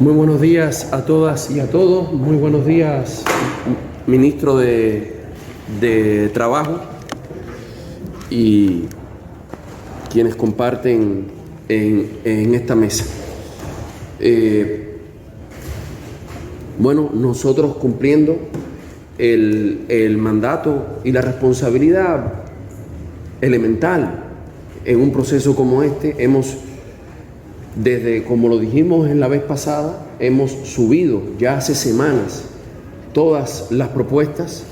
Muy buenos días a todas y a todos. Muy buenos días, ministro de Trabajo y quienes comparten en esta mesa. Bueno, nosotros cumpliendo el mandato y la responsabilidad elemental en un proceso como este, desde, como lo dijimos en la vez pasada, hemos subido ya hace semanas todas las propuestas,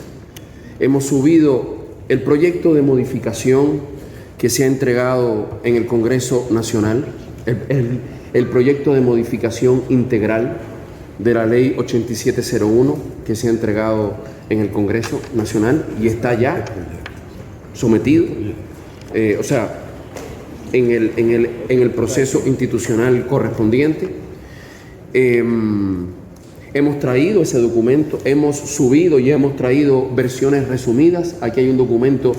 hemos subido el proyecto de modificación que se ha entregado en el Congreso Nacional, el proyecto de modificación integral de la Ley 8701 que se ha entregado en el Congreso Nacional y está ya sometido, en el proceso institucional correspondiente. Hemos traído ese documento, hemos subido y hemos traído versiones resumidas. Aquí hay un documento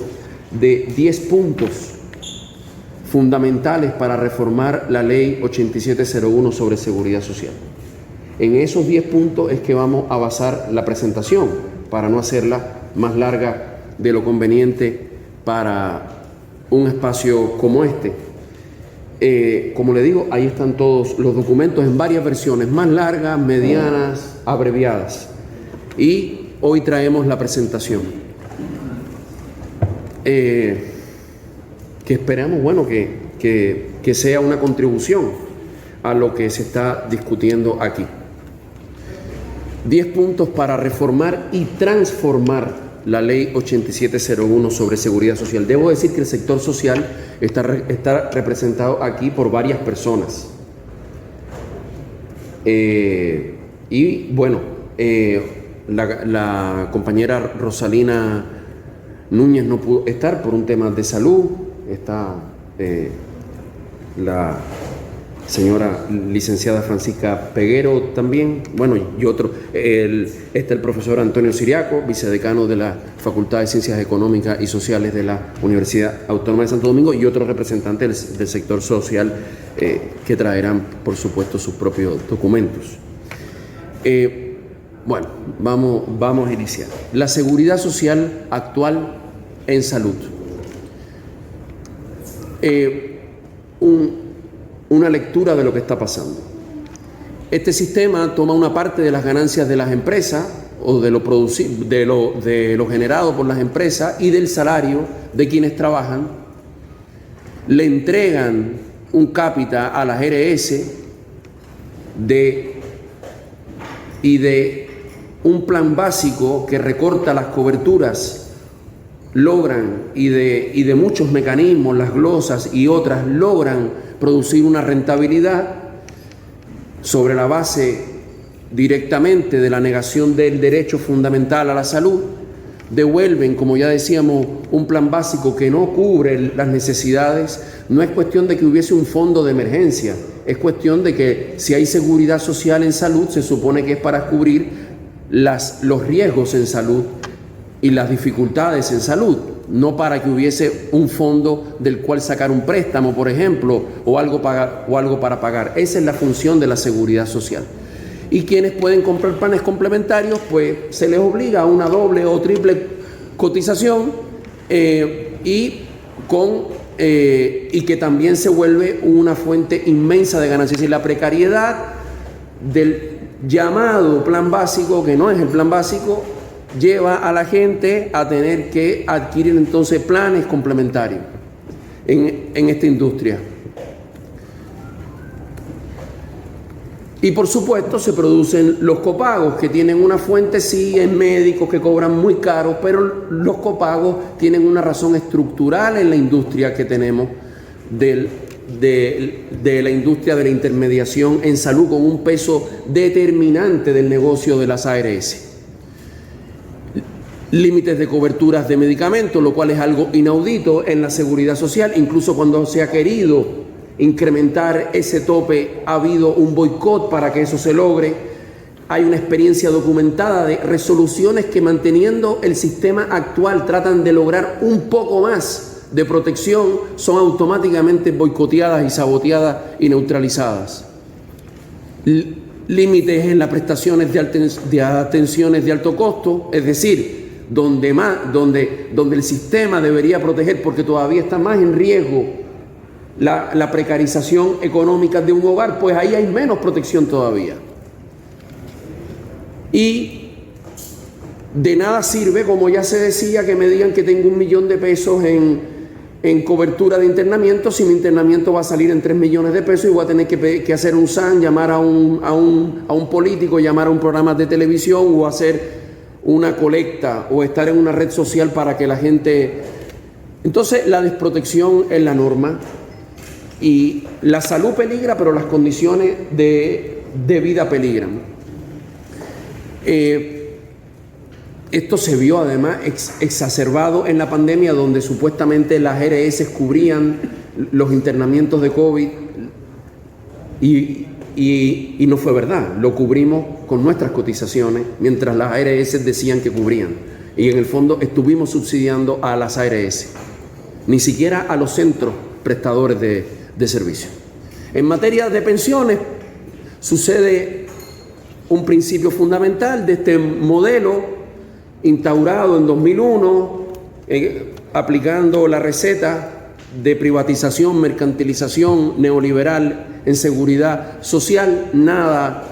de 10 puntos fundamentales para reformar la Ley 8701 sobre seguridad social. En esos 10 puntos es que vamos a basar la presentación, para no hacerla más larga de lo conveniente para un espacio como este. Como le digo, ahí están todos los documentos en varias versiones, más largas, medianas, abreviadas. Y hoy traemos la presentación. Que esperamos, bueno, que sea una contribución a lo que se está discutiendo aquí. 10 puntos para reformar y transformar la Ley 8701 sobre seguridad social. Debo decir que el sector social está representado aquí por varias personas. Y bueno, la compañera Rosalina Núñez no pudo estar por un tema de salud. Está la señora licenciada Francisca Peguero también, bueno, y otro, está el profesor Antonio Siriaco, vicedecano de la Facultad de Ciencias Económicas y Sociales de la Universidad Autónoma de Santo Domingo, y otros representantes del sector social que traerán, por supuesto, sus propios documentos. Bueno, vamos a iniciar. La seguridad social actual en salud. Una lectura de lo que está pasando. Este sistema toma una parte de las ganancias de las empresas o de lo generado por las empresas y del salario de quienes trabajan, le entregan un cápita a las RS y de un plan básico que recorta las coberturas, logran, y de muchos mecanismos, las glosas y otras, logran producir una rentabilidad sobre la base directamente de la negación del derecho fundamental a la salud. Devuelven, como ya decíamos, un plan básico que no cubre las necesidades. No es cuestión de que hubiese un fondo de emergencia, es cuestión de que si hay seguridad social en salud, se supone que es para cubrir los riesgos en salud y las dificultades en salud, no para que hubiese un fondo del cual sacar un préstamo, por ejemplo, o algo para pagar. Esa es la función de la seguridad social. Y quienes pueden comprar planes complementarios, pues se les obliga a una doble o triple cotización y que también se vuelve una fuente inmensa de ganancias. Y la precariedad del llamado plan básico, que no es el plan básico, lleva a la gente a tener que adquirir entonces planes complementarios en esta industria. Y por supuesto se producen los copagos, que tienen una fuente, sí, en médicos que cobran muy caro, pero los copagos tienen una razón estructural en la industria que tenemos de la industria de la intermediación en salud, con un peso determinante del negocio de las ARS. Límites de coberturas de medicamentos, lo cual es algo inaudito en la seguridad social. Incluso cuando se ha querido incrementar ese tope, ha habido un boicot para que eso se logre. Hay una experiencia documentada de resoluciones que, manteniendo el sistema actual, tratan de lograr un poco más de protección, son automáticamente boicoteadas y saboteadas y neutralizadas. límites en las prestaciones de atenciones de alto costo, es decir, donde el sistema debería proteger, porque todavía está más en riesgo la precarización económica de un hogar, pues ahí hay menos protección todavía. Y de nada sirve, como ya se decía, que me digan que tengo 1 millón de pesos en cobertura de internamiento, si mi internamiento va a salir en 3 millones de pesos y voy a tener que hacer un SAN, llamar a un político, llamar a un programa de televisión o hacer una colecta o estar en una red social para que la gente... Entonces la desprotección es la norma y la salud peligra, pero las condiciones de vida peligran. Esto se vio además exacerbado en la pandemia, donde supuestamente las ARS cubrían los internamientos de COVID y no fue verdad. Lo cubrimos con nuestras cotizaciones, mientras las ARS decían que cubrían. Y en el fondo estuvimos subsidiando a las ARS, ni siquiera a los centros prestadores de servicios. En materia de pensiones sucede un principio fundamental de este modelo instaurado en 2001, aplicando la receta de privatización, mercantilización neoliberal en seguridad social, nada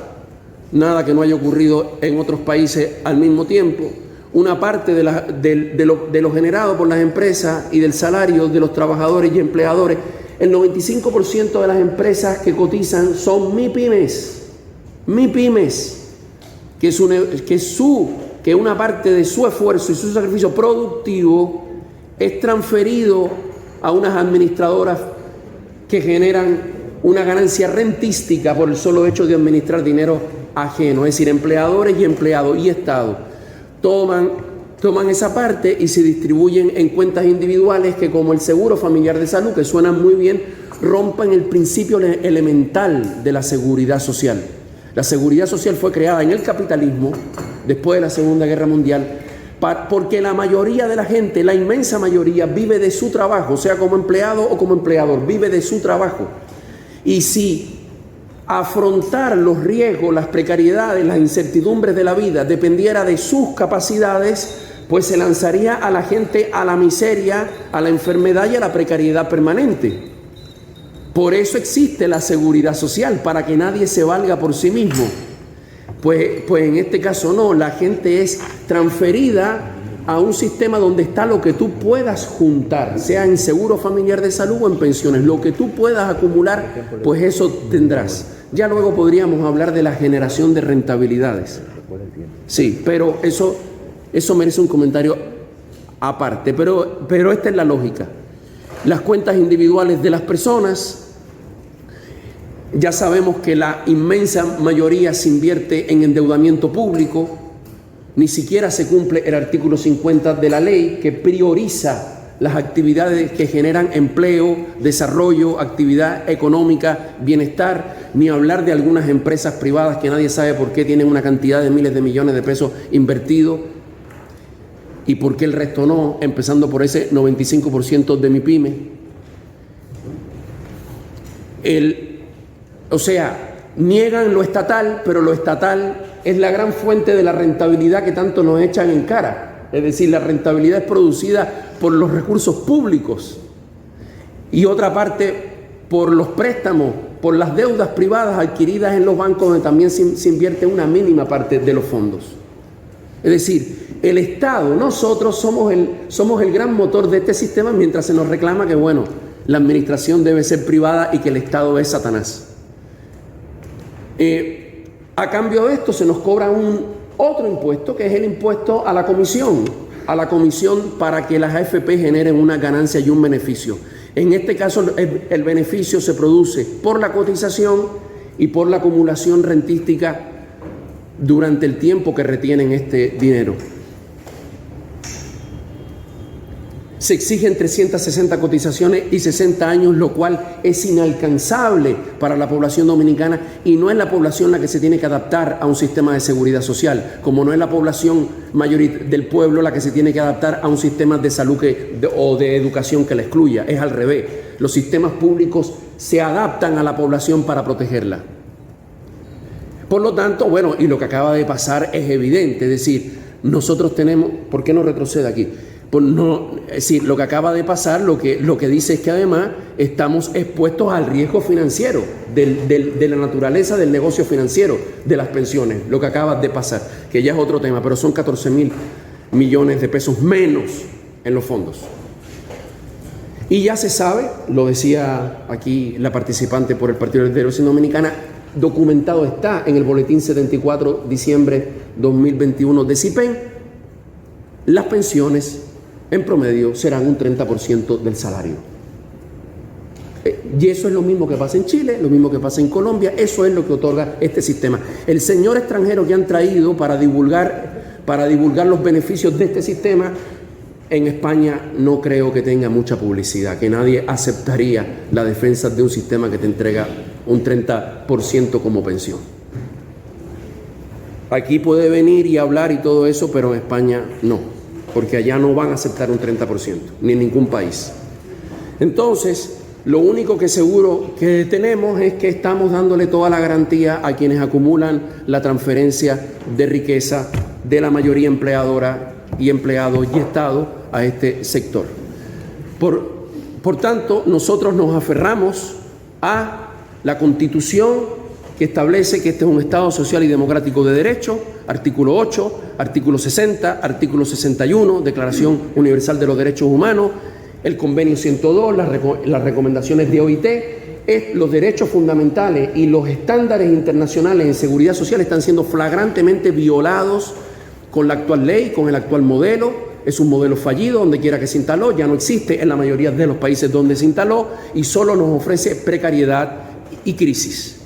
que no haya ocurrido en otros países al mismo tiempo. Una parte de lo generado por las empresas y del salario de los trabajadores y empleadores, el 95% de las empresas que cotizan son MIPYMES, que una parte de su esfuerzo y su sacrificio productivo es transferido a unas administradoras que generan una ganancia rentística por el solo hecho de administrar dinero ajeno, es decir, empleadores y empleados y Estado toman esa parte y se distribuyen en cuentas individuales que, como el seguro familiar de salud, que suenan muy bien, rompen el principio elemental de la seguridad social. La seguridad social fue creada en el capitalismo después de la Segunda Guerra Mundial porque la mayoría de la gente, la inmensa mayoría, vive de su trabajo, sea como empleado o como empleador, vive de su trabajo. Y si afrontar los riesgos, las precariedades, las incertidumbres de la vida dependiera de sus capacidades, pues se lanzaría a la gente a la miseria, a la enfermedad y a la precariedad permanente. Por eso existe la seguridad social, para que nadie se valga por sí mismo. Pues en este caso no, la gente es transferida a un sistema donde está lo que tú puedas juntar, sea en seguro familiar de salud o en pensiones. Lo que tú puedas acumular, pues eso tendrás. Ya luego podríamos hablar de la generación de rentabilidades. Sí, pero eso merece un comentario aparte. Pero esta es la lógica. Las cuentas individuales de las personas, ya sabemos que la inmensa mayoría se invierte en endeudamiento público, ni siquiera se cumple el artículo 50 de la ley que prioriza las actividades que generan empleo, desarrollo, actividad económica, bienestar, ni hablar de algunas empresas privadas que nadie sabe por qué tienen una cantidad de miles de millones de pesos invertidos y por qué el resto no, empezando por ese 95% de MIPYME. O sea, niegan lo estatal, pero lo estatal es la gran fuente de la rentabilidad que tanto nos echan en cara. Es decir, la rentabilidad es producida por los recursos públicos y otra parte por los préstamos, por las deudas privadas adquiridas en los bancos, donde también se invierte una mínima parte de los fondos. Es decir, el Estado, nosotros somos el gran motor de este sistema, mientras se nos reclama que, bueno, la administración debe ser privada y que el Estado es Satanás. A cambio de esto se nos cobra otro impuesto, que es el impuesto a la comisión para que las AFP generen una ganancia y un beneficio. En este caso el beneficio se produce por la cotización y por la acumulación rentística durante el tiempo que retienen este dinero. Se exigen 360 cotizaciones y 60 años, lo cual es inalcanzable para la población dominicana, y no es la población la que se tiene que adaptar a un sistema de seguridad social, como no es la población del pueblo la que se tiene que adaptar a un sistema de salud o de educación que la excluya. Es al revés. Los sistemas públicos se adaptan a la población para protegerla. Por lo tanto, bueno, y lo que acaba de pasar es evidente, es decir, nosotros tenemos, ¿por qué no retrocede aquí? Pues no, es decir, lo que acaba de pasar, lo que dice es que además estamos expuestos al riesgo financiero, de la naturaleza del negocio financiero, de las pensiones, lo que acaba de pasar, que ya es otro tema, pero son 14.000 millones de pesos menos en los fondos. Y ya se sabe, lo decía aquí la participante por el Partido de la Liberación Dominicana, documentado está en el boletín 74 diciembre 2021 de CIPEN, las pensiones en promedio serán un 30% del salario. Y eso es lo mismo que pasa en Chile, lo mismo que pasa en Colombia, eso es lo que otorga este sistema. El señor extranjero que han traído para divulgar los beneficios de este sistema, en España no creo que tenga mucha publicidad, que nadie aceptaría la defensa de un sistema que te entrega un 30% como pensión. Aquí puede venir y hablar y todo eso, pero en España no, porque allá no van a aceptar un 30%, ni en ningún país. Entonces, lo único que seguro que tenemos es que estamos dándole toda la garantía a quienes acumulan la transferencia de riqueza de la mayoría empleadora y empleados y Estado a este sector. Por tanto, nosotros nos aferramos a la Constitución que establece que este es un Estado social y democrático de derecho, artículo 8, artículo 60, artículo 61, Declaración Universal de los Derechos Humanos, el convenio 102, las recomendaciones de OIT, los derechos fundamentales y los estándares internacionales en seguridad social están siendo flagrantemente violados con la actual ley, con el actual modelo. Es un modelo fallido donde quiera que se instaló, ya no existe en la mayoría de los países donde se instaló y solo nos ofrece precariedad y crisis.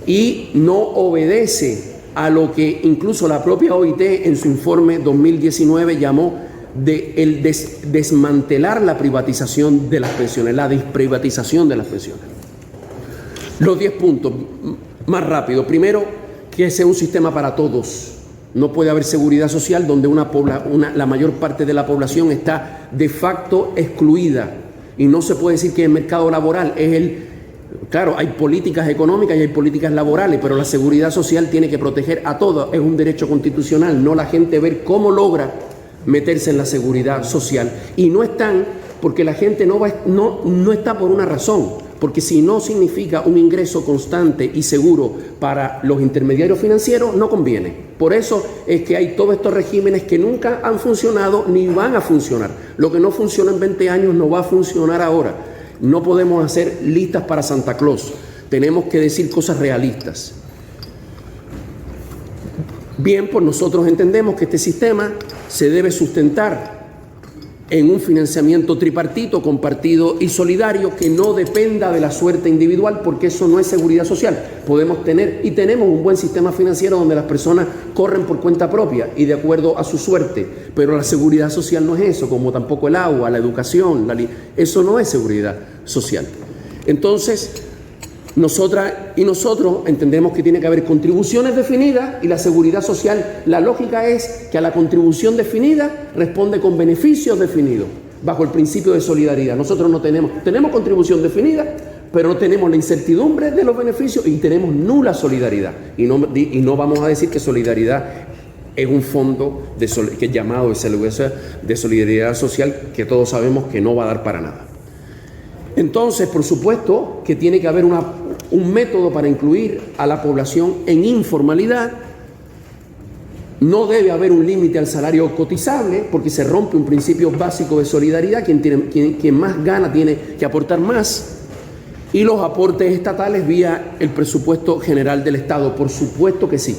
Y no obedece a lo que incluso la propia OIT en su informe 2019 llamó de el desmantelar la privatización de las pensiones, la desprivatización de las pensiones. Los 10 puntos, más rápido. Primero, que sea un sistema para todos. No puede haber seguridad social donde la mayor parte de la población está de facto excluida. Y no se puede decir que el mercado laboral es claro, hay políticas económicas y hay políticas laborales, pero la seguridad social tiene que proteger a todos. Es un derecho constitucional, no la gente ver cómo logra meterse en la seguridad social. Y no están, porque la gente no está por una razón. Porque si no significa un ingreso constante y seguro para los intermediarios financieros, no conviene. Por eso es que hay todos estos regímenes que nunca han funcionado ni van a funcionar. Lo que no funciona en 20 años no va a funcionar ahora. No podemos hacer listas para Santa Claus. Tenemos que decir cosas realistas. Bien, pues nosotros entendemos que este sistema se debe sustentar en un financiamiento tripartito, compartido y solidario que no dependa de la suerte individual, porque eso no es seguridad social. Podemos tener y tenemos un buen sistema financiero donde las personas corren por cuenta propia y de acuerdo a su suerte, pero la seguridad social no es eso, como tampoco el agua, la educación, eso no es seguridad social. Entonces, nosotras y nosotros entendemos que tiene que haber contribuciones definidas y la seguridad social, la lógica es que a la contribución definida responde con beneficios definidos, bajo el principio de solidaridad. Nosotros no tenemos contribución definida, pero no tenemos la incertidumbre de los beneficios y tenemos nula solidaridad. Y no vamos a decir que solidaridad es un fondo que es llamado de solidaridad social que todos sabemos que no va a dar para nada. Entonces, por supuesto que tiene que haber un método para incluir a la población en informalidad. No debe haber un límite al salario cotizable porque se rompe un principio básico de solidaridad. Quien más gana tiene que aportar más. Y los aportes estatales vía el presupuesto general del Estado, por supuesto que sí.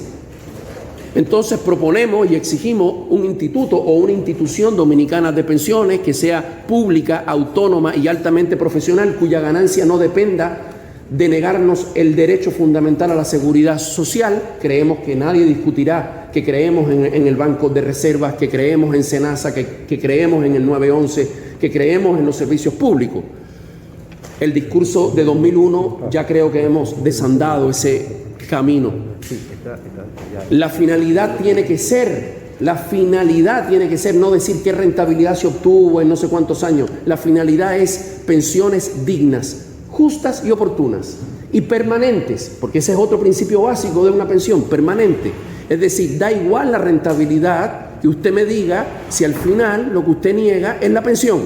Entonces proponemos y exigimos un instituto o una institución dominicana de pensiones que sea pública, autónoma y altamente profesional, cuya ganancia no dependa de negarnos el derecho fundamental a la seguridad social. Creemos que nadie discutirá que creemos en el Banco de Reservas, que creemos en SENASA, que creemos en el 911, que creemos en los servicios públicos. El discurso de 2001 ya creo que hemos desandado ese camino. La finalidad tiene que ser no decir qué rentabilidad se obtuvo en no sé cuántos años. La finalidad es pensiones dignas, justas y oportunas y permanentes, porque ese es otro principio básico de una pensión, permanente. Es decir, da igual la rentabilidad que usted me diga si al final lo que usted niega es la pensión.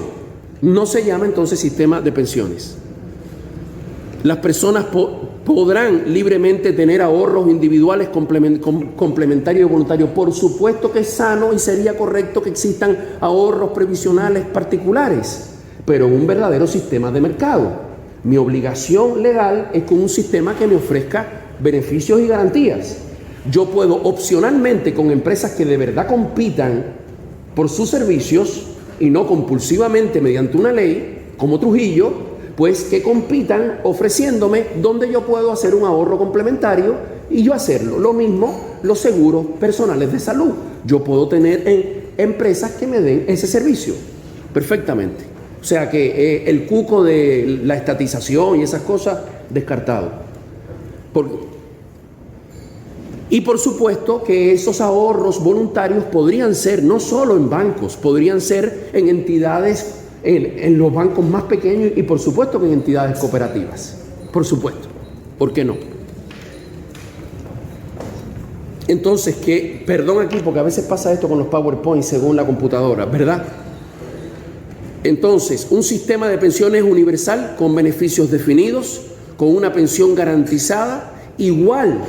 No se llama entonces sistema de pensiones. Las personas podrán libremente tener ahorros individuales complementarios y voluntarios. Por supuesto que es sano y sería correcto que existan ahorros previsionales particulares, pero en un verdadero sistema de mercado. Mi obligación legal es con un sistema que me ofrezca beneficios y garantías. Yo puedo opcionalmente con empresas que de verdad compitan por sus servicios y no compulsivamente mediante una ley, como Trujillo, pues que compitan ofreciéndome donde yo puedo hacer un ahorro complementario y yo hacerlo. Lo mismo los seguros personales de salud. Yo puedo tener empresas que me den ese servicio perfectamente. O sea que el cuco de la estatización y esas cosas, descartado. Y por supuesto que esos ahorros voluntarios podrían ser no solo en bancos, podrían ser en entidades, en los bancos más pequeños y por supuesto que en entidades cooperativas. Por supuesto. ¿Por qué no? Entonces, perdón aquí porque a veces pasa esto con los PowerPoint según la computadora, ¿verdad? Entonces, un sistema de pensiones universal con beneficios definidos, con una pensión garantizada, igual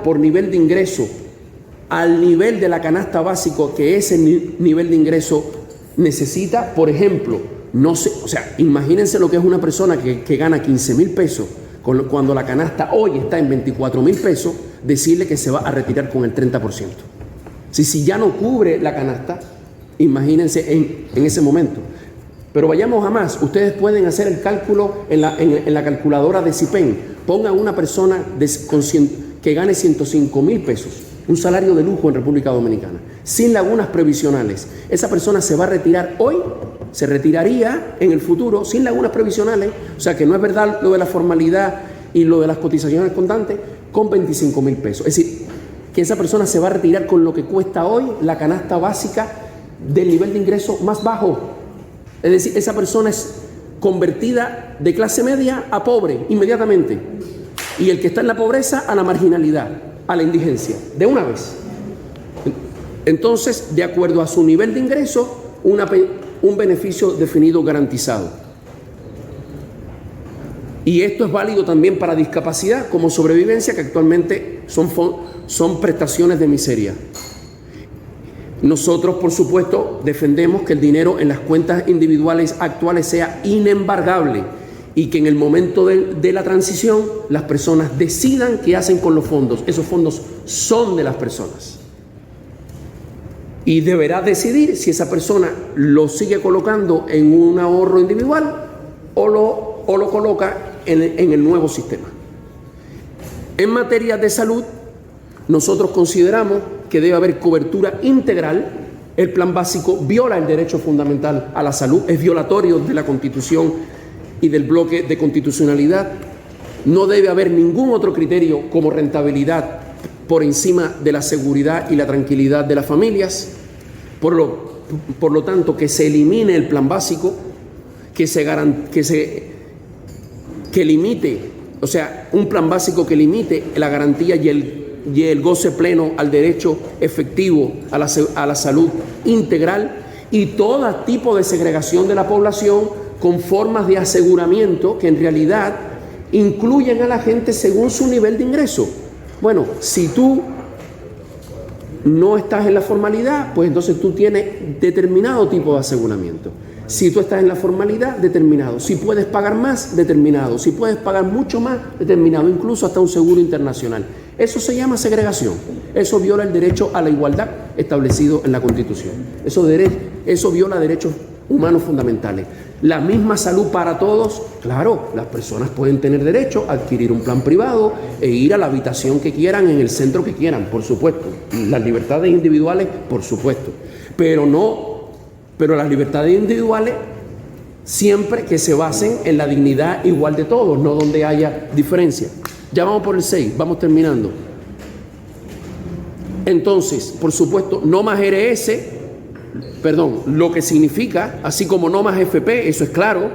por nivel de ingreso al nivel de la canasta básica que ese nivel de ingreso necesita. Por ejemplo, imagínense lo que es una persona que gana 15,000 pesos cuando la canasta hoy está en 24,000 pesos, decirle que se va a retirar con el 30%. Si ya no cubre la canasta, imagínense en ese momento. Pero vayamos a más. Ustedes pueden hacer el cálculo en la calculadora de CIPEN. Pongan una persona que gane 105,000 pesos, un salario de lujo en República Dominicana, sin lagunas previsionales. Esa persona se va a retirar hoy, se retiraría en el futuro sin lagunas previsionales. O sea que no es verdad lo de la formalidad y lo de las cotizaciones constantes, con 25,000 pesos. Es decir, que esa persona se va a retirar con lo que cuesta hoy la canasta básica del nivel de ingreso más bajo. Es decir, esa persona es convertida de clase media a pobre inmediatamente. Y el que está en la pobreza a la marginalidad, a la indigencia, de una vez. Entonces, de acuerdo a su nivel de ingreso, un beneficio definido garantizado. Y esto es válido también para discapacidad como sobrevivencia, que actualmente son prestaciones de miseria. Nosotros, por supuesto, defendemos que el dinero en las cuentas individuales actuales sea inembargable y que en el momento de la transición las personas decidan qué hacen con los fondos. Esos fondos son de las personas. Y deberá decidir si esa persona lo sigue colocando en un ahorro individual o lo coloca en el nuevo sistema. En materia de salud, nosotros consideramos que debe haber cobertura integral. El plan básico viola el derecho fundamental a la salud, es violatorio de la Constitución y del bloque de constitucionalidad. No debe haber ningún otro criterio como rentabilidad por encima de la seguridad y la tranquilidad de las familias. Por lo tanto, que se elimine el plan básico, que limite, o sea, un plan básico que limite la garantía y el goce pleno al derecho efectivo a la salud integral, y todo tipo de segregación de la población con formas de aseguramiento que en realidad incluyen a la gente según su nivel de ingreso. Bueno, si tú no estás en la formalidad, pues entonces tú tienes determinado tipo de aseguramiento. Si tú estás en la formalidad, determinado. Si puedes pagar más, determinado. Si puedes pagar mucho más, determinado. Incluso hasta un seguro internacional. Eso se llama segregación. Eso viola el derecho a la igualdad establecido en la Constitución. Eso viola derechos humanos fundamentales. La misma salud para todos. Claro, las personas pueden tener derecho a adquirir un plan privado e ir a la habitación que quieran, en el centro que quieran, por supuesto. Las libertades individuales, por supuesto. Pero las libertades individuales siempre que se basen en la dignidad igual de todos, no donde haya diferencia. Ya vamos por el 6, vamos terminando. Entonces, por supuesto, no más RS, lo que significa, así como no más FP, eso es claro,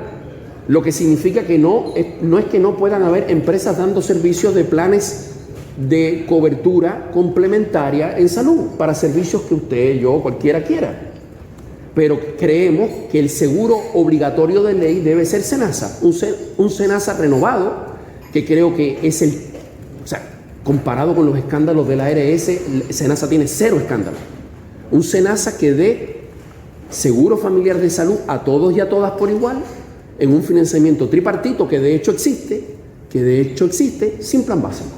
lo que significa que no es que no puedan haber empresas dando servicios de planes de cobertura complementaria en salud para servicios que usted, yo, cualquiera quiera. Pero creemos que el seguro obligatorio de ley debe ser SENASA, un SENASA renovado, que creo que es o sea, comparado con los escándalos de la ARS, SENASA tiene 0 escándalos. Un SENASA que dé seguro familiar de salud a todos y a todas por igual, en un financiamiento tripartito que de hecho existe sin plan básico.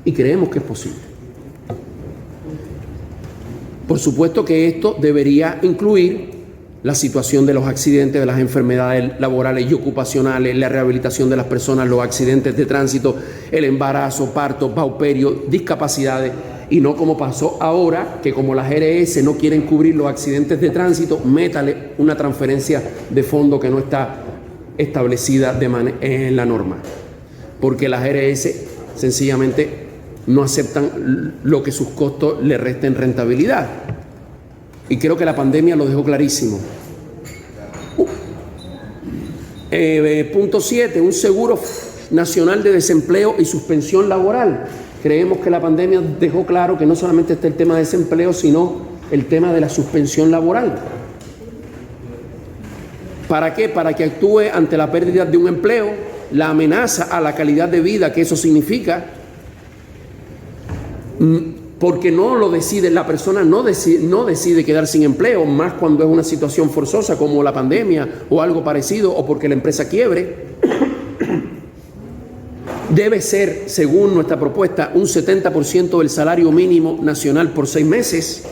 Y creemos que es posible. Por supuesto que esto debería incluir la situación de los accidentes, de las enfermedades laborales y ocupacionales, la rehabilitación de las personas, los accidentes de tránsito, el embarazo, parto, pauperio, discapacidades, y no como pasó ahora, que como las RS no quieren cubrir los accidentes de tránsito, métale una transferencia de fondo que no está establecida en la norma, porque las RS sencillamente no aceptan lo que sus costos le resten rentabilidad. Y creo que la pandemia lo dejó clarísimo. Punto 7, un seguro nacional de desempleo y suspensión laboral. Creemos que la pandemia dejó claro que no solamente está el tema de desempleo, sino el tema de la suspensión laboral. ¿Para qué? Para que actúe ante la pérdida de un empleo, la amenaza a la calidad de vida que eso significa, porque no lo decide, la persona no decide quedar sin empleo, más cuando es una situación forzosa como la pandemia o algo parecido, o porque la empresa quiebre. Debe ser, según nuestra propuesta, un 70% del salario mínimo nacional por 6 meses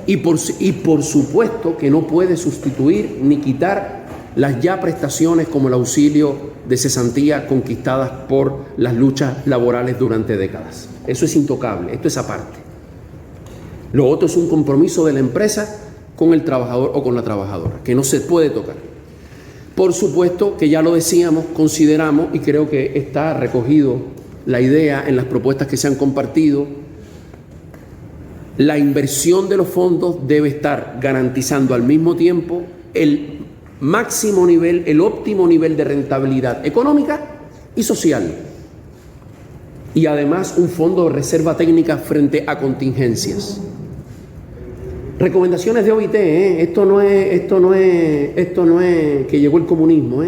y por supuesto que no puede sustituir ni quitar las ya prestaciones como el auxilio de cesantía conquistadas por las luchas laborales durante décadas. Eso es intocable, esto es aparte. Lo otro es un compromiso de la empresa con el trabajador o con la trabajadora, que no se puede tocar. Por supuesto que ya lo decíamos, consideramos, y creo que está recogido la idea en las propuestas que se han compartido, la inversión de los fondos debe estar garantizando al mismo tiempo el máximo nivel, el óptimo nivel de rentabilidad económica y social. Y además un fondo de reserva técnica frente a contingencias. Recomendaciones de OIT, esto no es que llegó el comunismo,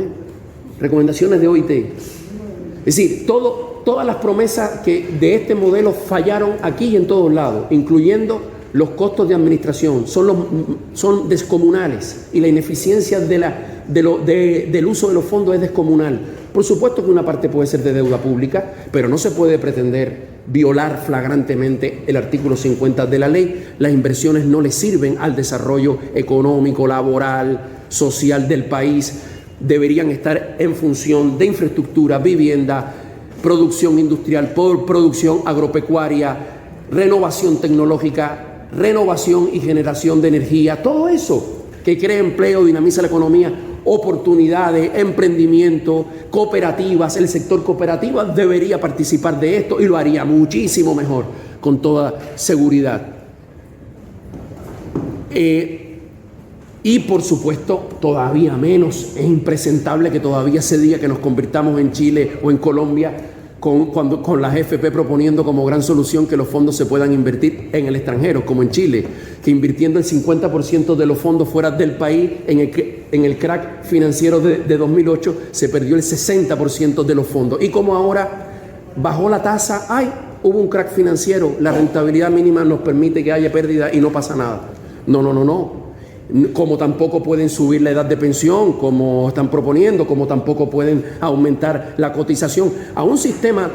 recomendaciones de OIT. Es decir, todas las promesas que de este modelo fallaron aquí y en todos lados, incluyendo los costos de administración, son descomunales, y la ineficiencia del uso de los fondos es descomunal. Por supuesto que una parte puede ser de deuda pública, pero no se puede pretender violar flagrantemente el artículo 50 de la ley. Las inversiones no le sirven al desarrollo económico, laboral, social del país. Deberían estar en función de infraestructura, vivienda, producción industrial, producción agropecuaria, renovación tecnológica, renovación y generación de energía. Todo eso que crea empleo, dinamiza la economía, oportunidades, emprendimiento, cooperativas. El sector cooperativo debería participar de esto y lo haría muchísimo mejor, con toda seguridad. Y por supuesto, todavía menos es impresentable que todavía se diga que nos convirtamos en Chile o en Colombia con las FP proponiendo como gran solución que los fondos se puedan invertir en el extranjero, como en Chile, que invirtiendo el 50% de los fondos fuera del país, en el crack financiero de 2008 se perdió el 60% de los fondos. Y como ahora bajó la tasa, hubo un crack financiero, la rentabilidad mínima nos permite que haya pérdida y no pasa nada. No. Como tampoco pueden subir la edad de pensión, como están proponiendo, como tampoco pueden aumentar la cotización a un sistema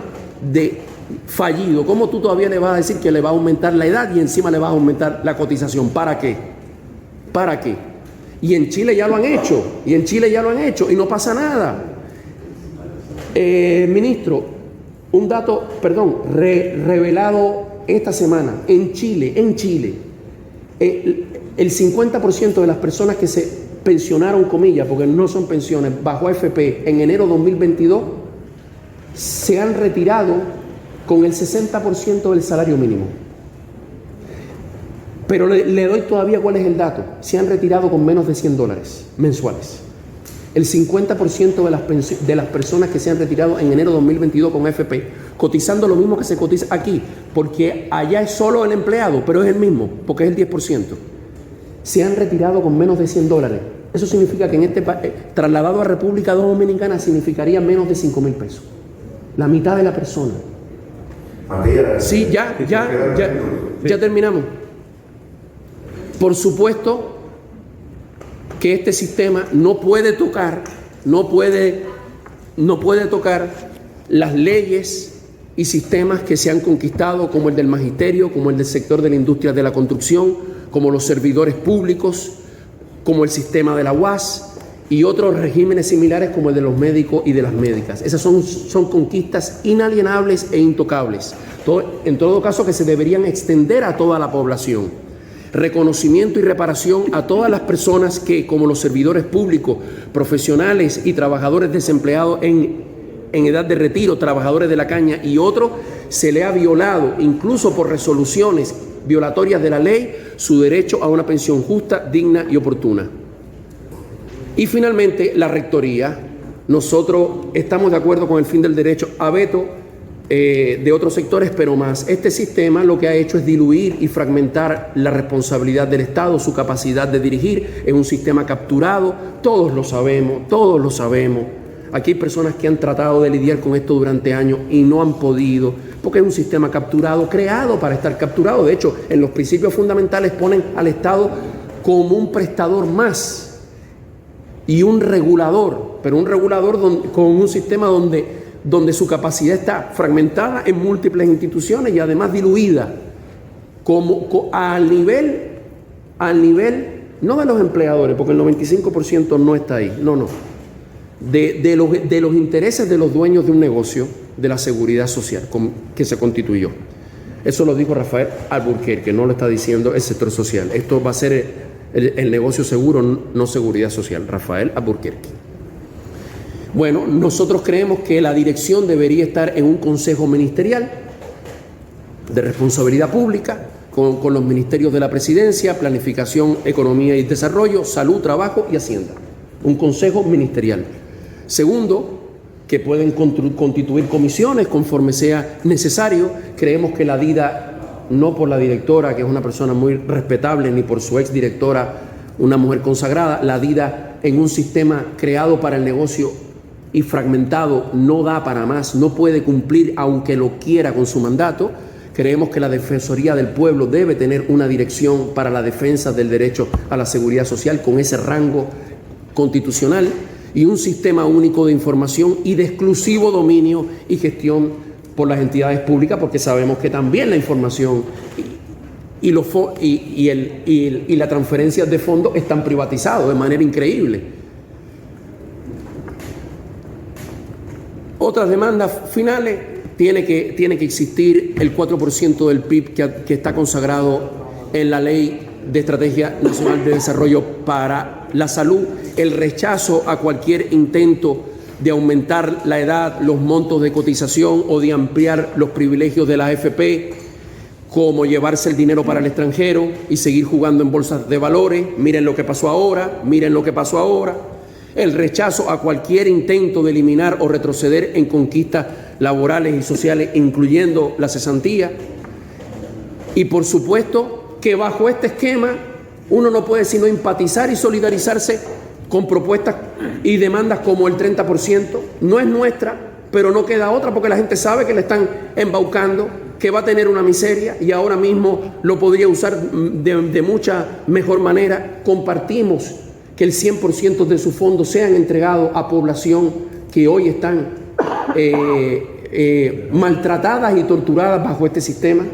fallido. ¿Cómo tú todavía le vas a decir que le va a aumentar la edad y encima le vas a aumentar la cotización? ¿Para qué? ¿Para qué? Y en Chile ya lo han hecho, y no pasa nada. Ministro, un dato, revelado esta semana, en Chile, el 50% de las personas que se pensionaron, comillas, porque no son pensiones, bajo AFP en enero 2022, se han retirado con el 60% del salario mínimo. Pero le doy todavía cuál es el dato. Se han retirado con menos de $100 mensuales. El 50% de las personas que se han retirado en enero de 2022 con AFP, cotizando lo mismo que se cotiza aquí, porque allá es solo el empleado, pero es el mismo, porque es el 10%, se han retirado con menos de $100. Eso significa que en este trasladado a República Dominicana significaría menos de 5.000 pesos. La mitad de la persona. Sí, ya terminamos. Por supuesto que este sistema no puede tocar las leyes y sistemas que se han conquistado, como el del magisterio, como el del sector de la industria de la construcción, como los servidores públicos, como el sistema de la UAS y otros regímenes similares como el de los médicos y de las médicas. Esas son conquistas inalienables e intocables, en todo caso que se deberían extender a toda la población. Reconocimiento y reparación a todas las personas que, como los servidores públicos, profesionales y trabajadores desempleados en edad de retiro, trabajadores de la caña y otros, se le ha violado, incluso por resoluciones violatorias de la ley, su derecho a una pensión justa, digna y oportuna. Y finalmente, la rectoría. Nosotros estamos de acuerdo con el fin del derecho a veto de otros sectores, pero más. Este sistema lo que ha hecho es diluir y fragmentar la responsabilidad del Estado, su capacidad de dirigir. Es un sistema capturado, todos lo sabemos. Aquí hay personas que han tratado de lidiar con esto durante años y no han podido, porque es un sistema capturado, creado para estar capturado. De hecho, en los principios fundamentales ponen al Estado como un prestador más y un regulador, pero un regulador con un sistema donde su capacidad está fragmentada en múltiples instituciones y además diluida, al nivel no de los empleadores, porque el 95% no está ahí, de los intereses de los dueños de un negocio de la seguridad social que se constituyó. Eso lo dijo Rafael Alburquerque, no lo está diciendo el sector social. Esto va a ser el negocio seguro, no seguridad social. Rafael Alburquerque. Bueno, nosotros creemos que la dirección debería estar en un consejo ministerial de responsabilidad pública con los ministerios de la presidencia, planificación, economía y desarrollo, salud, trabajo y hacienda. Un consejo ministerial. Segundo, que pueden constituir comisiones conforme sea necesario. Creemos que la DIDA, no por la directora, que es una persona muy respetable, ni por su exdirectora, una mujer consagrada, la DIDA en un sistema creado para el negocio y fragmentado no da para más, no puede cumplir aunque lo quiera con su mandato. Creemos que la Defensoría del Pueblo debe tener una dirección para la defensa del derecho a la seguridad social con ese rango constitucional y un sistema único de información y de exclusivo dominio y gestión por las entidades públicas, porque sabemos que también la información y la transferencia de fondos están privatizados de manera increíble. Otras demandas finales, tiene que existir el 4% del PIB que está consagrado en la Ley de Estrategia Nacional de Desarrollo para la Salud, el rechazo a cualquier intento de aumentar la edad, los montos de cotización o de ampliar los privilegios de la AFP, como llevarse el dinero para el extranjero y seguir jugando en bolsas de valores. Miren lo que pasó ahora. El rechazo a cualquier intento de eliminar o retroceder en conquistas laborales y sociales, incluyendo la cesantía. Y por supuesto que bajo este esquema uno no puede sino empatizar y solidarizarse con propuestas y demandas como el 30%. No es nuestra, pero no queda otra, porque la gente sabe que le están embaucando, que va a tener una miseria y ahora mismo lo podría usar de mucha mejor manera. Compartimos que el 100% de sus fondos sean entregados a población que hoy están maltratadas y torturadas bajo este sistema.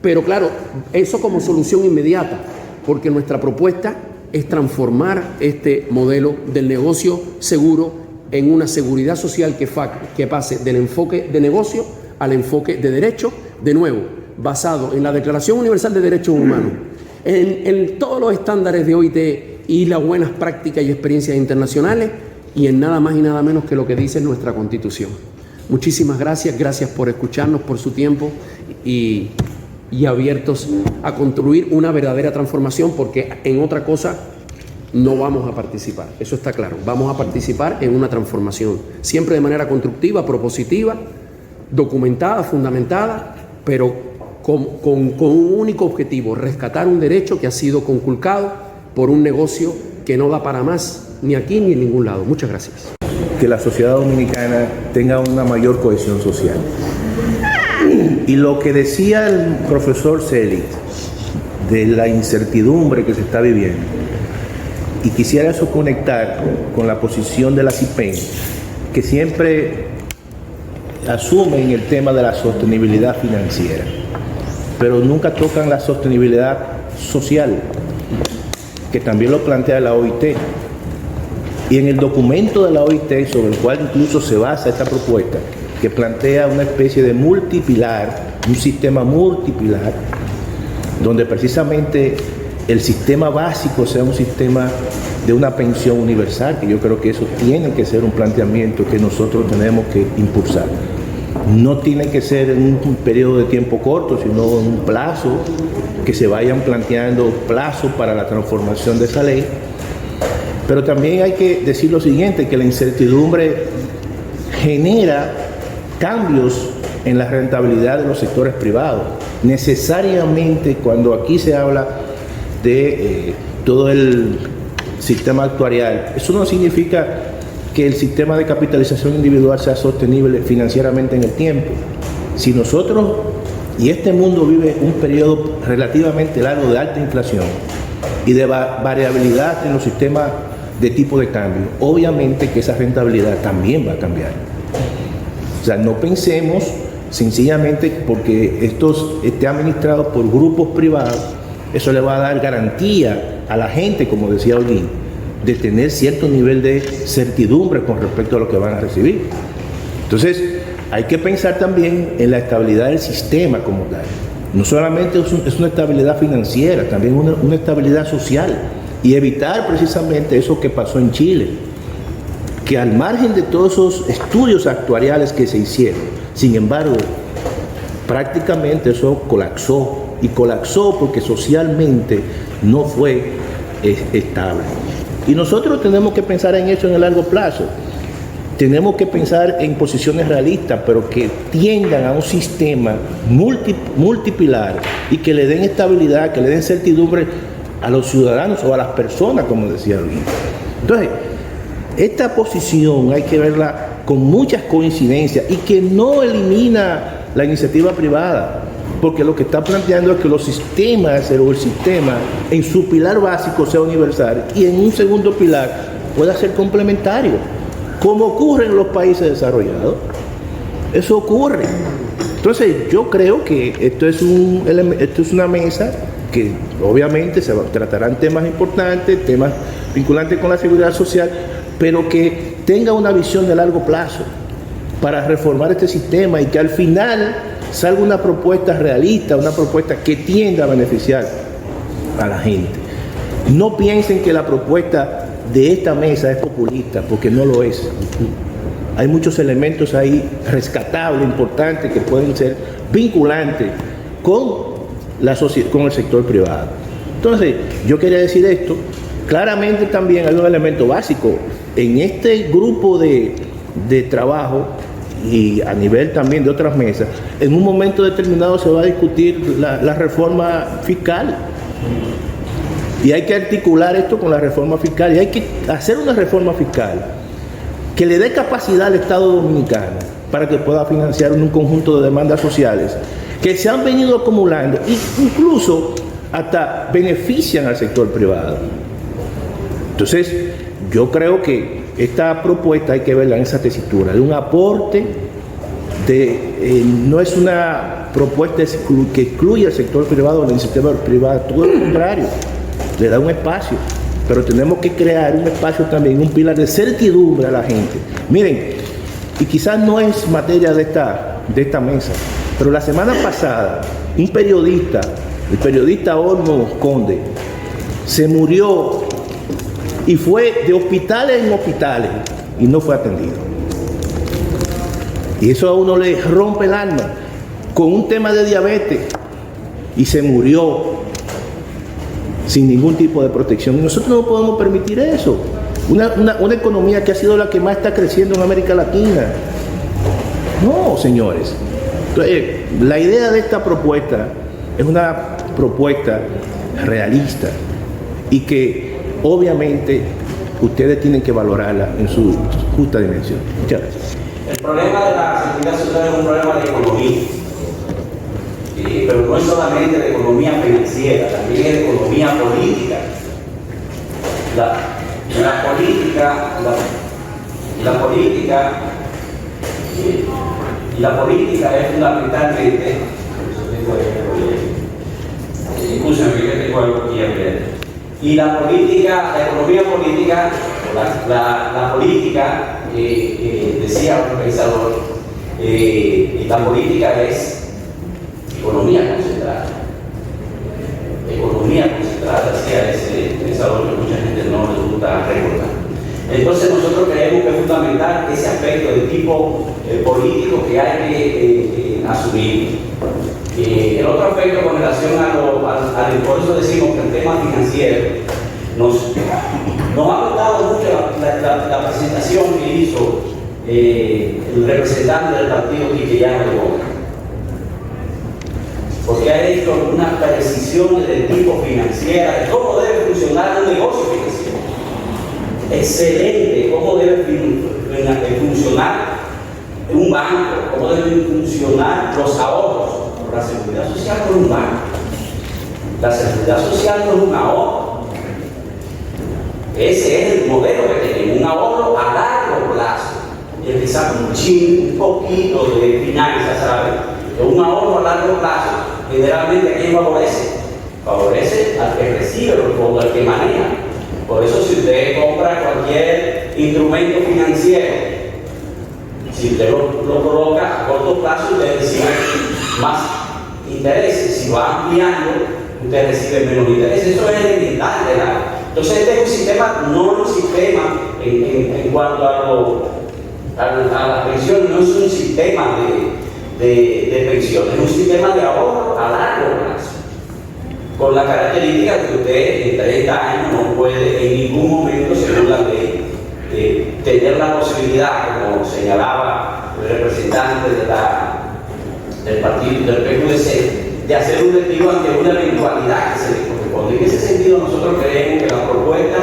Pero claro, eso como solución inmediata, porque nuestra propuesta es transformar este modelo del negocio seguro en una seguridad social que pase del enfoque de negocio al enfoque de derecho, de nuevo, basado en la Declaración Universal de Derechos Humanos, en todos los estándares de OIT y las buenas prácticas y experiencias internacionales, y en nada más y nada menos que lo que dice nuestra Constitución. Muchísimas gracias por escucharnos, por su tiempo y abiertos a construir una verdadera transformación, porque en otra cosa no vamos a participar. Eso está claro. Vamos a participar en una transformación, siempre de manera constructiva, propositiva, documentada, fundamentada, pero con un único objetivo: rescatar un derecho que ha sido conculcado por un negocio que no da para más, ni aquí ni en ningún lado. Muchas gracias. Que la sociedad dominicana tenga una mayor cohesión social. Y lo que decía el profesor Selig de la incertidumbre que se está viviendo, y quisiera eso conectar con la posición de la CIPEN, que siempre asumen el tema de la sostenibilidad financiera, pero nunca tocan la sostenibilidad social, que también lo plantea la OIT. Y en el documento de la OIT, sobre el cual incluso se basa esta propuesta, que plantea una especie de multipilar, un sistema multipilar, donde precisamente el sistema básico sea un sistema de una pensión universal, que yo creo que eso tiene que ser un planteamiento que nosotros tenemos que impulsar. No tiene que ser en un periodo de tiempo corto, sino en un plazo, que se vayan planteando plazos para la transformación de esa ley. Pero también hay que decir lo siguiente, que la incertidumbre genera cambios en la rentabilidad de los sectores privados. Necesariamente, cuando aquí se habla de todo el sistema actuarial, eso no significa que el sistema de capitalización individual sea sostenible financieramente en el tiempo. Si nosotros, y este mundo vive un periodo relativamente largo de alta inflación y de variabilidad en los sistemas de tipo de cambio, obviamente que esa rentabilidad también va a cambiar. O sea, no pensemos sencillamente porque esto esté administrado por grupos privados, eso le va a dar garantía a la gente, como decía Olguín, de tener cierto nivel de certidumbre con respecto a lo que van a recibir. Entonces, hay que pensar también en la estabilidad del sistema como tal. No solamente es una estabilidad financiera, también una estabilidad social, y evitar precisamente eso que pasó en Chile, que al margen de todos esos estudios actuariales que se hicieron, sin embargo, prácticamente eso colapsó, y colapsó porque socialmente no fue estable. Y nosotros tenemos que pensar en eso en el largo plazo. Tenemos que pensar en posiciones realistas, pero que tiendan a un sistema multipilar y que le den estabilidad, que le den certidumbre a los ciudadanos o a las personas, como decía Luis. Entonces, esta posición hay que verla con muchas coincidencias y que no elimina la iniciativa privada, porque lo que está planteando es que los sistemas o el sistema en su pilar básico sea universal y en un segundo pilar pueda ser complementario, como ocurre en los países desarrollados. Eso ocurre. Entonces yo creo que esto es una mesa que obviamente se tratarán temas importantes, temas vinculantes con la seguridad social, pero que tenga una visión de largo plazo para reformar este sistema y que al final salga una propuesta realista, una propuesta que tienda a beneficiar a la gente. No piensen que la propuesta de esta mesa es populista, porque no lo es. Hay muchos elementos ahí rescatables, importantes, que pueden ser vinculantes con el sector privado. Entonces, yo quería decir esto. Claramente también hay un elemento básico. En este grupo de trabajo y a nivel también de otras mesas, en un momento determinado se va a discutir la reforma fiscal. Y hay que articular esto con la reforma fiscal. Y hay que hacer una reforma fiscal que le dé capacidad al Estado dominicano para que pueda financiar un conjunto de demandas sociales que se han venido acumulando e incluso hasta benefician al sector privado. Entonces, yo creo que esta propuesta hay que verla en esa tesitura, de un aporte, no es una propuesta que excluye al sector privado o la iniciativa privada, todo lo contrario, le da un espacio, pero tenemos que crear un espacio también, un pilar de certidumbre a la gente. Miren, y quizás no es materia de esta mesa, pero la semana pasada, un periodista, el periodista Olmo Conde, se murió y fue de hospitales en hospitales y no fue atendido. Y eso a uno le rompe el alma, con un tema de diabetes, y se murió sin ningún tipo de protección. Y nosotros no podemos permitir eso. Una economía que ha sido la que más está creciendo en América Latina. No, señores. Entonces, la idea de esta propuesta es una propuesta realista y que obviamente ustedes tienen que valorarla en su justa dimensión. Muchas gracias. El problema de la seguridad social es un problema de economía, pero no es solamente de economía financiera, también es de economía política. La política es fundamentalmente, y la economía política, la política, decía un pensador, la política es economía concentrada. Economía concentrada, decía ese pensador que mucha gente no le gusta recordar. Entonces nosotros creemos que es fundamental ese aspecto de tipo político que hay que asumir. El otro aspecto con relación al impuesto, decimos que el tema financiero nos ha gustado mucho la presentación que hizo el representante del partido Quiqueyano de Boca, porque ha hecho unas precisiones del tipo financiero, de cómo debe funcionar un negocio financiero. Excelente, cómo debe funcionar un banco, cómo deben funcionar los ahorros. La seguridad social no es un banco, la seguridad social no es un ahorro. Ese es el modelo que tenemos, un ahorro a largo plazo. Y el que saca un poquito de finanzas, ¿sabes? Un ahorro a largo plazo, generalmente ¿a quién favorece? Favorece al que recibe los fondos, al que maneja. Por eso si usted compra cualquier instrumento financiero, si usted lo coloca a corto plazo, usted recibe más intereses. Si va ampliando, usted recibe menos intereses. Eso es elemental, ¿verdad? Entonces este es un sistema, no un sistema en cuanto a la pensión, no es un sistema de pensión, es un sistema de ahorro a largo plazo, con la característica que usted en 30 años no puede en ningún momento, según la ley, tener la posibilidad, como señalaba el representante del partido del PQDC, de hacer un retiro ante una eventualidad que se le corresponde. En ese sentido, nosotros creemos que la propuesta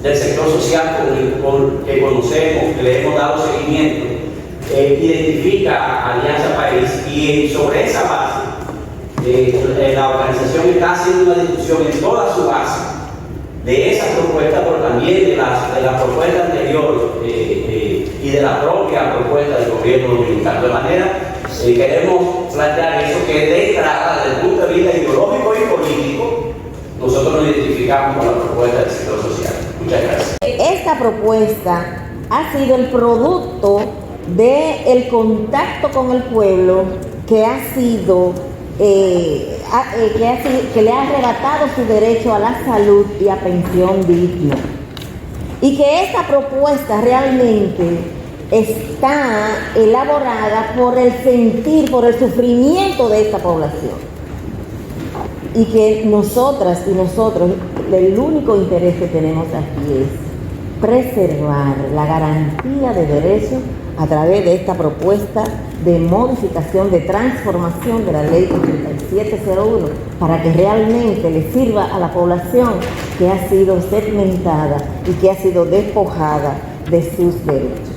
del sector social que conocemos, que le hemos dado seguimiento, identifica a Alianza País, y sobre esa base la organización está haciendo una discusión en toda su base de esa propuesta, pero también de la propuesta anterior y de la propia propuesta del gobierno dominicano. De manera, queremos plantear eso, que de entrada, desde el punto de vista ideológico y político, nosotros nos identificamos con la propuesta del sector social. Muchas gracias. Esta propuesta ha sido el producto del contacto con el pueblo que le ha arrebatado su derecho a la salud y a pensión digna. Y que esta propuesta realmente está elaborada por el sentir, por el sufrimiento de esta población. Y que nosotras y nosotros, el único interés que tenemos aquí es preservar la garantía de derechos a través de esta propuesta de modificación, de transformación de la ley 8701, para que realmente le sirva a la población que ha sido segmentada y que ha sido despojada de sus derechos.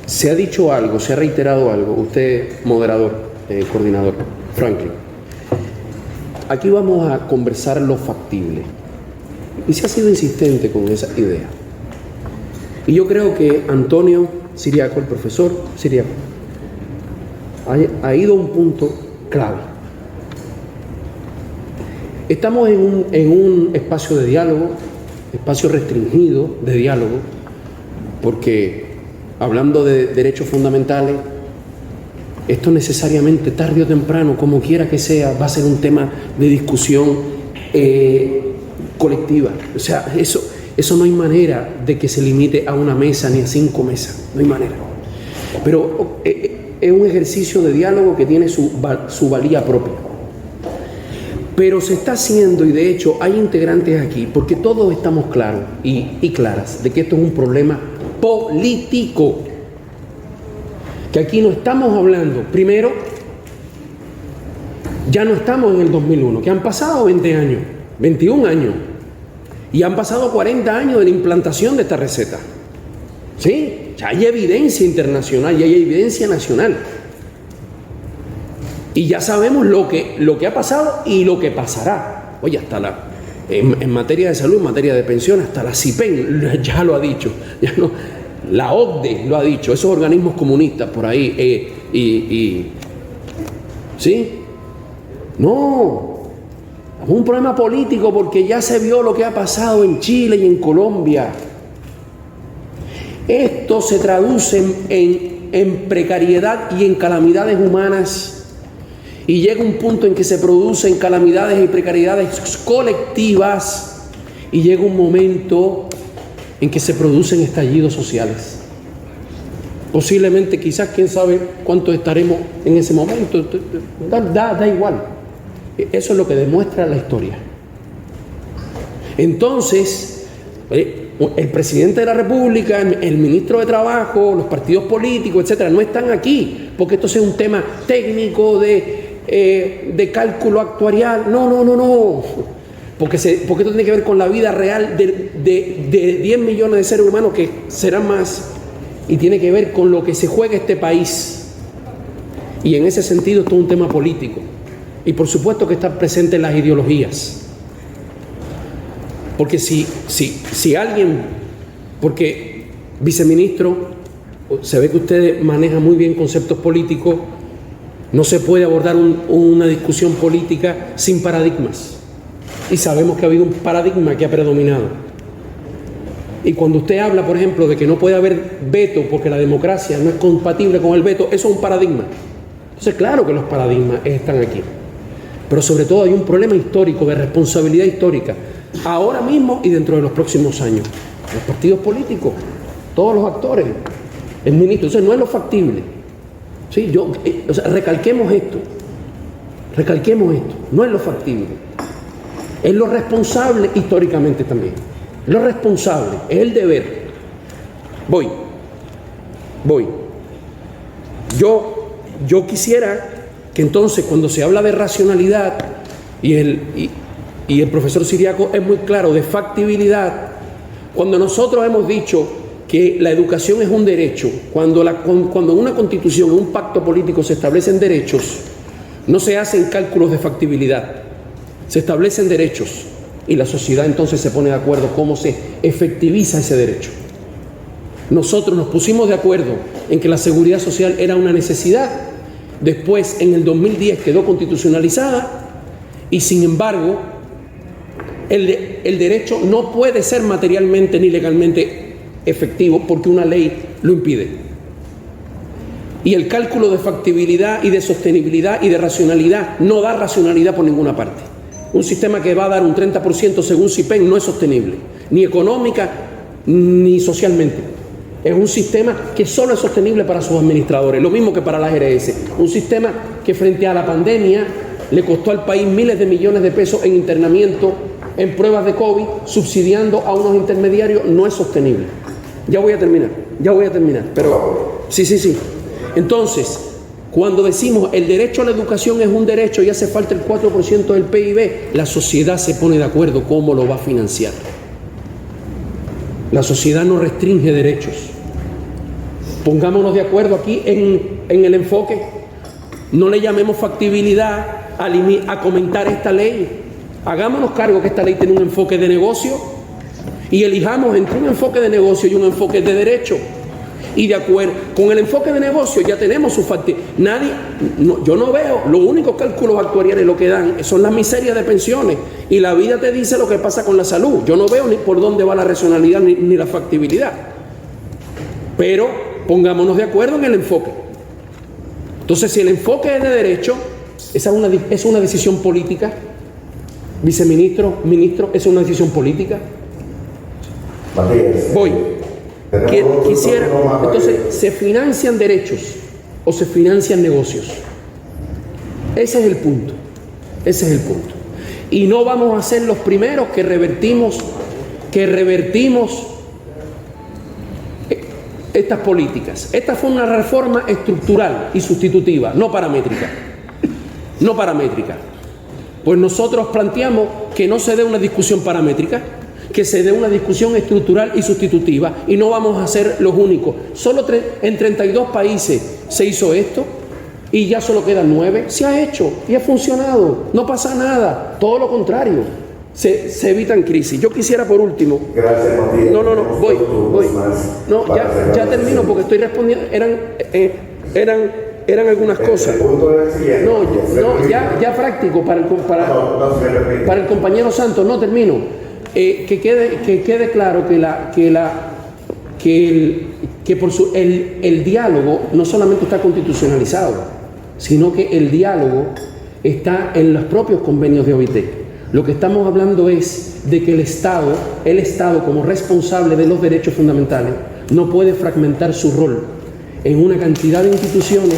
Se ha dicho algo, se ha reiterado algo, usted moderador, coordinador, Franklin. Aquí vamos a conversar lo factible. Y se ha sido insistente con esa idea. Y yo creo que Antonio Siriaco, el profesor Siriaco, ha ido a un punto clave. Estamos en un espacio de diálogo, espacio restringido de diálogo, porque hablando de derechos fundamentales, esto necesariamente, tarde o temprano, como quiera que sea, va a ser un tema de discusión colectiva. O sea, eso no hay manera de que se limite a una mesa ni a 5 mesas, no hay manera. Pero es un ejercicio de diálogo que tiene su valía propia. Pero se está haciendo, y de hecho hay integrantes aquí, porque todos estamos claros y claras de que esto es un problema político. Que aquí no estamos hablando, primero, ya no estamos en el 2001, que han pasado 20 años, 21 años, y han pasado 40 años de la implantación de esta receta. ¿Sí? Ya hay evidencia internacional y hay evidencia nacional. Y ya sabemos lo que ha pasado y lo que pasará. Oye, hasta en materia de salud, en materia de pensión, hasta la CIPEN ya lo ha dicho. Ya no, la OCDE lo ha dicho, esos organismos comunistas por ahí. ¿Sí? No. Es un problema político porque ya se vio lo que ha pasado en Chile y en Colombia. Esto se traduce en precariedad y en calamidades humanas. Y llega un punto en que se producen calamidades y precariedades colectivas. Y llega un momento en que se producen estallidos sociales. Posiblemente, quizás, quién sabe cuánto estaremos en ese momento. Da igual. Eso es lo que demuestra la historia. Entonces, el presidente de la República, el ministro de Trabajo, los partidos políticos, etcétera, no están aquí porque esto sea un tema técnico de cálculo actuarial. No. Porque esto tiene que ver con la vida real de 10 millones de seres humanos, que serán más, y tiene que ver con lo que se juega este país. Y en ese sentido esto es un tema político. Y por supuesto que está presente en las ideologías. Porque si alguien, porque viceministro, se ve que usted maneja muy bien conceptos políticos, no se puede abordar una discusión política sin paradigmas. Y sabemos que ha habido un paradigma que ha predominado. Y cuando usted habla, por ejemplo, de que no puede haber veto porque la democracia no es compatible con el veto, eso es un paradigma. Entonces, claro que los paradigmas están aquí. Pero sobre todo hay un problema histórico, de responsabilidad histórica, ahora mismo y dentro de los próximos años. Los partidos políticos, todos los actores, el ministro. Entonces no es lo factible. ¿Sí? Recalquemos esto, no es lo factible. Es lo responsable históricamente también. Lo responsable, es el deber. Voy. Yo quisiera que entonces, cuando se habla de racionalidad, y el profesor Siriaco es muy claro, de factibilidad, cuando nosotros hemos dicho que la educación es un derecho, cuando en una constitución, en un pacto político se establecen derechos, no se hacen cálculos de factibilidad, se establecen derechos y la sociedad entonces se pone de acuerdo cómo se efectiviza ese derecho. Nosotros nos pusimos de acuerdo en que la seguridad social era una necesidad. Después, en el 2010 quedó constitucionalizada y, sin embargo, el derecho no puede ser materialmente ni legalmente efectivo porque una ley lo impide. Y el cálculo de factibilidad y de sostenibilidad y de racionalidad no da racionalidad por ninguna parte. Un sistema que va a dar un 30% según CIPEN no es sostenible, ni económica ni socialmente. Es un sistema que solo es sostenible para sus administradores, lo mismo que para las ARS. Un sistema que frente a la pandemia le costó al país miles de millones de pesos en internamiento, en pruebas de COVID, subsidiando a unos intermediarios, no es sostenible. Ya voy a terminar, pero sí. Entonces, cuando decimos el derecho a la educación es un derecho y hace falta el 4% del PIB, la sociedad se pone de acuerdo cómo lo va a financiar. La sociedad no restringe derechos. Pongámonos de acuerdo aquí en el enfoque. No le llamemos factibilidad a comentar esta ley. Hagámonos cargo que esta ley tiene un enfoque de negocio y elijamos entre un enfoque de negocio y un enfoque de derecho. Y de acuerdo con el enfoque de negocio ya tenemos su factibilidad. Yo no veo, los únicos cálculos actuariales lo que dan son las miserias de pensiones y la vida te dice lo que pasa con la salud. Yo no veo ni por dónde va la racionalidad ni la factibilidad. Pero pongámonos de acuerdo en el enfoque. Entonces, si el enfoque es de derecho, esa es una decisión política. Viceministro, ministro, ¿es una decisión política? Matías, voy. Quisiera, entonces, ¿se financian derechos o se financian negocios? Ese es el punto. Y no vamos a ser los primeros que revertimos estas políticas. Esta fue una reforma estructural y sustitutiva, no paramétrica. No paramétrica. Pues nosotros planteamos que no se dé una discusión paramétrica, que se dé una discusión estructural y sustitutiva, y no vamos a ser los únicos. Solo en 32 países se hizo esto y ya solo quedan 9. Se ha hecho y ha funcionado. No pasa nada. Todo lo contrario. Se evitan crisis. Yo quisiera por último. Gracias, Matías. No, voy. No, ya termino porque estoy respondiendo. Eran algunas cosas. No, ya práctico para el compañero Santos. No termino. Que quede claro el diálogo no solamente está constitucionalizado, sino que el diálogo está en los propios convenios de OIT. Lo que estamos hablando es de que el Estado como responsable de los derechos fundamentales no puede fragmentar su rol en una cantidad de instituciones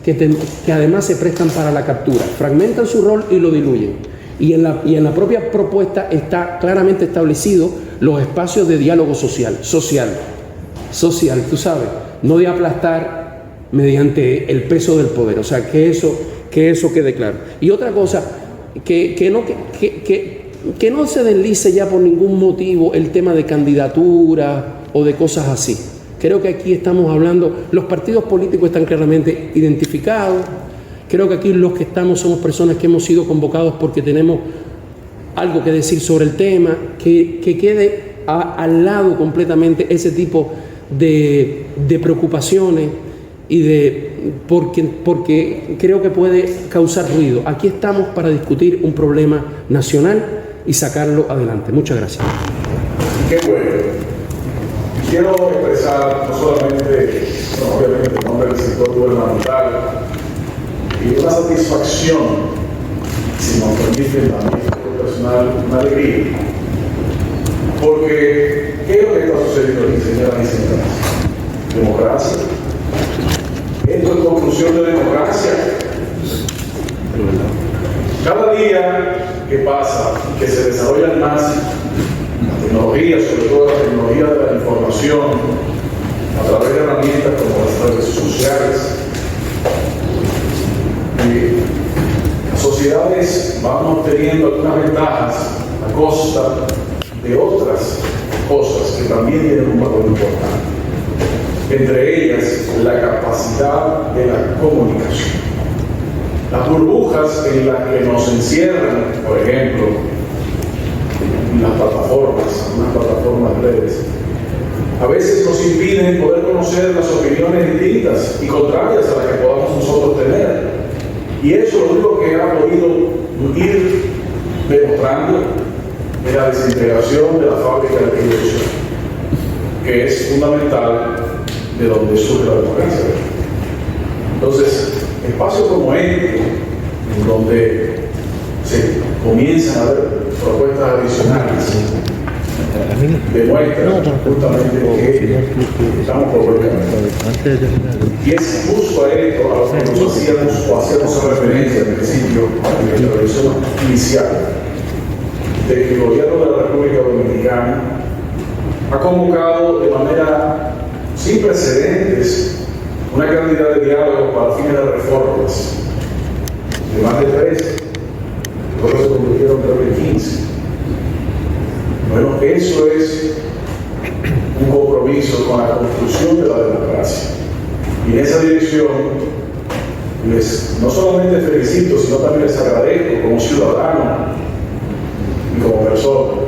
que además se prestan para la captura. Fragmentan su rol y lo diluyen. Y en la propia propuesta está claramente establecido los espacios de diálogo social, tú sabes, no de aplastar mediante el peso del poder. O sea, que eso quede claro. Y otra cosa, que no se deslice ya por ningún motivo el tema de candidatura o de cosas así. Creo que aquí estamos hablando, los partidos políticos están claramente identificados. Creo que aquí los que estamos somos personas que hemos sido convocados porque tenemos algo que decir sobre el tema, que quede al lado completamente ese tipo de preocupaciones porque creo que puede causar ruido. Aquí estamos para discutir un problema nacional y sacarlo adelante. Muchas gracias. Qué bueno. Quiero expresar no solamente, obviamente, en nombre del sector gubernamental y una satisfacción, si nos permiten a mí personal, una alegría, porque ¿qué es lo que está sucediendo aquí, señoras y señores? Democracia. Esto es conclusión de democracia. Cada día que pasa, que se desarrollan más la tecnología, sobre todo la tecnología de la información, a través de herramientas como las redes sociales, las sociedades van obteniendo algunas ventajas a costa de otras cosas que también tienen un valor importante. Entre ellas, la capacidad de la comunicación. Las burbujas en las que nos encierran, por ejemplo, las plataformas, unas plataformas redes, a veces nos impiden poder conocer las opiniones distintas y contrarias a las que podamos nosotros tener. Y eso lo único que ha podido ir demostrando es la desintegración de la fábrica de la ilusión, que es fundamental de donde surge la democracia. Entonces, espacios como este, en donde se comienzan a ver propuestas adicionales, demuestran justamente que estamos por buen camino. Y es justo a esto a lo que nos hacíamos referencia al principio, en la introducción inicial, de que el gobierno de la República Dominicana ha convocado de manera sin precedentes una cantidad de diálogos para fines de reformas, de más de 3, luego se convirtieron en 15. Bueno, eso es un compromiso con la construcción de la democracia. Y en esa dirección, no solamente felicito, sino también les agradezco como ciudadano y como persona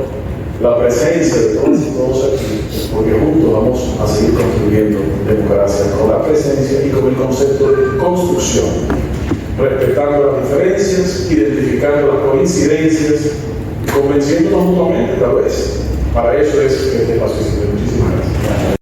la presencia de todos y todos aquí, porque juntos vamos a seguir construyendo democracia con la presencia y con el concepto de construcción, respetando las diferencias, identificando las coincidencias, convenciéndonos mutuamente tal vez. Para eso es este espacio. Muchísimas gracias.